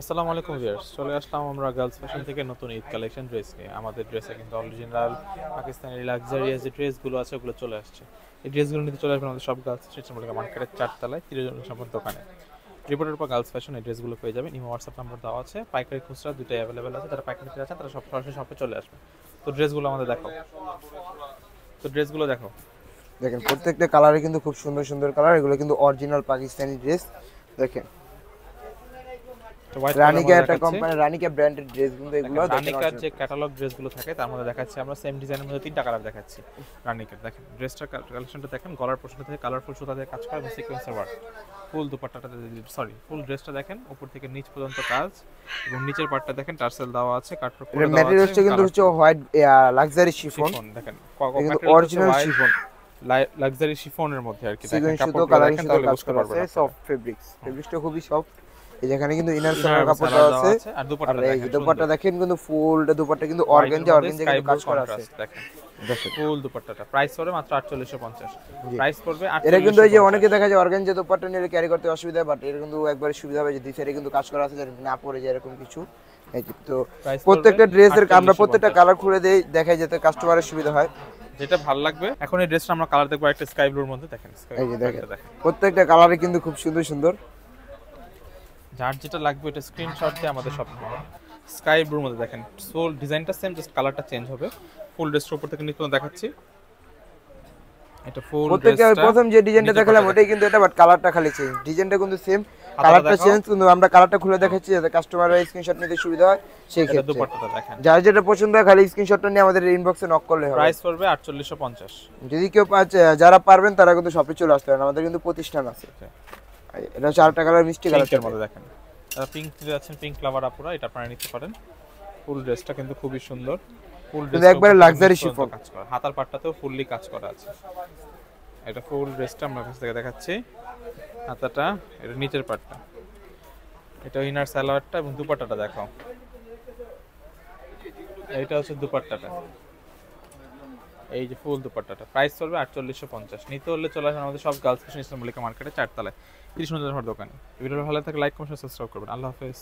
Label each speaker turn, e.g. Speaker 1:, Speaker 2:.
Speaker 1: আসসালামু আলাইকুম ভিউয়ার্স, চলে আসলাম আমরা গার্লস ফ্যাশন থেকে নতুন ঈদ কালেকশন ড্রেস নিয়ে। আমাদের ড্রেসে কিন্তু অরিজিনাল পাকিস্তানি লাক্সারিয়াস যে ড্রেসগুলো আছে ওগুলো চলে আসছে। এই ড্রেসগুলো নিতে চলে আসবে আমাদের সব গার্লস স্ট্রিট মার্কেটের 4 তলায় 30 নম্বর দোকানে। রিপোর্টের পর গার্লস ফ্যাশন এই ড্রেসগুলো পেয়ে যাবেন। ইমো হোয়াটসঅ্যাপ নাম্বার দেওয়া আছে, পাইকারি খুচরা দুটোই অ্যাভেলেবেল আছে। যারা পাইকারি নিতে চাচ্ছেন তারা সব সরাসরি শপে চলে আসবে। তো ড্রেসগুলো আমাদের দেখো, তো ড্রেসগুলো দেখো।
Speaker 2: দেখেন প্রত্যেকটা কালারে কিন্তু খুব সুন্দর সুন্দর কালার, এগুলো কিন্তু অরিজিনাল পাকিস্তানি ড্রেস। দেখেন
Speaker 1: তো হোয়াইট কালার
Speaker 2: রানিকা
Speaker 1: মধ্যে
Speaker 2: একটা
Speaker 1: দেখাচ্ছি।
Speaker 2: কোম্পানি, রানিকা ব্র্যান্ডের ড্রেস কিন্তু এগুলো দেখেন
Speaker 1: রানিকার যে ক্যাটালগ ড্রেসগুলো থাকে তার মধ্যে দেখাচ্ছি আমরা সেম ডিজাইনের মধ্যে 3টা কালার দেখাচ্ছি। রানিকার দেখেন ড্রেসটা কালেকশনটা দেখেন, গলার পোর্শন থেকে কালারফুল সুতা দিয়ে কাজ করা এবং সিকোয়েন্সের ওয়ার্ক। ফুল দুপাট্টাটা ফুল ড্রেসটা দেখেন, উপর থেকে নিচ পর্যন্ত কাজ এবং নিচের পার্টটা দেখেন টার্সেল দেওয়া আছে, কাটর করে দেওয়া আছে।
Speaker 2: ম্যাটেরিয়ালসটা কিন্তু হচ্ছে হোয়াইট লাক্সারি শিফন,
Speaker 1: দেখেন
Speaker 2: কিন্তু অরিজিনাল শিফন,
Speaker 1: লাক্সারি শিফনের মধ্যে আর কি। দেখেন
Speaker 2: সিকোয়েন্স সুতো
Speaker 1: কাপড়গুলো
Speaker 2: কালারিং
Speaker 1: দেখেন
Speaker 2: সুতো
Speaker 1: তাহলে
Speaker 2: কাজ
Speaker 1: বুঝতে
Speaker 2: করা
Speaker 1: পারবেন
Speaker 2: আছে, সফট ফেব্রিক্স, ফেব্রিক্সটা খুবই সফট। এই যেখানে কিন্তু ইনার
Speaker 1: আপনারা।
Speaker 2: সালোয়ার কাপড় দেওয়া আছে,
Speaker 1: আর
Speaker 2: আর
Speaker 1: দুপাট্টাটা
Speaker 2: এই
Speaker 1: দেখেন,
Speaker 2: দুপাট্টা দেখেন কিন্তু ফুলটা দুপাট্টা কিন্তু অর্গানজা কিন্তু কাজ করা আছে।
Speaker 1: দেখেন
Speaker 2: দেখেন
Speaker 1: ফুল দুপাট্টাটা প্রাইস পড়বে মাত্র 4850। প্রাইস পড়বে
Speaker 2: এটা কিন্তু এই যে
Speaker 1: 4850।
Speaker 2: অনেকে দেখা যায় অর্গানজা দুপাট্টা নিয়ে ক্যারি করতে অসুবিধা, বাট এটা কিন্তু একবারে সুবিধা হবে যে দুই সাইডে কিন্তু কাজ করা আছে, যাতে না পড়ে যায় এরকম কিছু। এই যে তো
Speaker 1: প্রাইস
Speaker 2: প্রত্যেকটা ড্রেসের আমরা প্রত্যেকটা
Speaker 1: 4850।
Speaker 2: কালার খুলে দেই, দেখাই যাতে কাস্টমারের সুবিধা হয়।
Speaker 1: যেটা ভালো লাগবে। এখন এই ড্রেসটা আমরা কালার দেখবো একটা স্কাই ব্লুর মধ্যে। দেখেন
Speaker 2: এই যে দেখেন প্রত্যেকটা কালারে কিন্তু খুব সুন্দর সুন্দর।
Speaker 1: যার যেটা লাগবে এটা স্ক্রিনশট দিয়ে আমাদের সব স্কাই ব্লুর মধ্যে দেখেন। সোল ডিজাইনটা সেম, জাস্ট কালারটা চেঞ্জ হবে। ফুল ড্রেসটার উপর থেকে নিচে দেখাচ্ছি, এটা ফুল
Speaker 2: প্রত্যেকটা
Speaker 1: ড্রেসটা
Speaker 2: প্রথম যে ডিজাইনটা দেখালাম ওটাই কিন্তু এটা, বাট কালারটা খালি চেঞ্জ, ডিজাইনটা কিন্তু সেম, কালারটা চেঞ্জ। কিন্তু আমরা কালারটা খুলে দেখাচ্ছি যাতে কাস্টমাররা স্ক্রিনশট নিতে সুবিধা হয়। সেই
Speaker 1: এটা
Speaker 2: ক্ষেত্রে
Speaker 1: দুপাট্টাটা দেখেন।
Speaker 2: যার যেটা পছন্দ হয় খালি স্ক্রিনশটটা নিয়ে আমাদের ইনবক্সে নক করলে হবে।
Speaker 1: প্রাইস পড়বে 4850।
Speaker 2: যদি কেউ যারা পারবেন তারা কিন্তু শপে চলে আসতে পারেন, আমাদের কিন্তু প্রতিষ্ঠান আছে। এটা হচ্ছে আরেকটা কালার, মিষ্টি কালার
Speaker 1: পিঙ্কের মধ্যে দেখেন। যারা পিঙ্ক নিতে যাচ্ছেন, পিঙ্ক লাভার আপুরা এটা আপনারা নিতে পারেন। ফুল ড্রেসটা কিন্তু খুবই সুন্দর। ফুল
Speaker 2: কিন্তু
Speaker 1: ড্রেস
Speaker 2: একবারে লাক্সারি শিফন,
Speaker 1: কাজ করা, হাতার পাটটাতেও ফুললি কাজ করা আছে। এটা ফুল ড্রেসটা আমরা কাছ থেকে দেখাচ্ছি। হাতাটা, এটা নিচের পাটটা, এটা ইনার সালোয়ারটা এবং দুপাট্টাটা দেখাও। এইটা হচ্ছে দুপাট্টাটা, এই যে ফুল দুপাট্টাটা। প্রাইস পড়বে 4850। নিতে হলে চলে আসুন আমাদের সব গার্লস ফ্যাশন ইসলাম মল্লিকা মার্কেটে 4 তলায় 30 নম্বর দোকানে। ভিডিওটা ভালো থাকে লাইক কমেন্ট সাবস্ক্রাইব করবেন। আল্লাহ হাফেজ।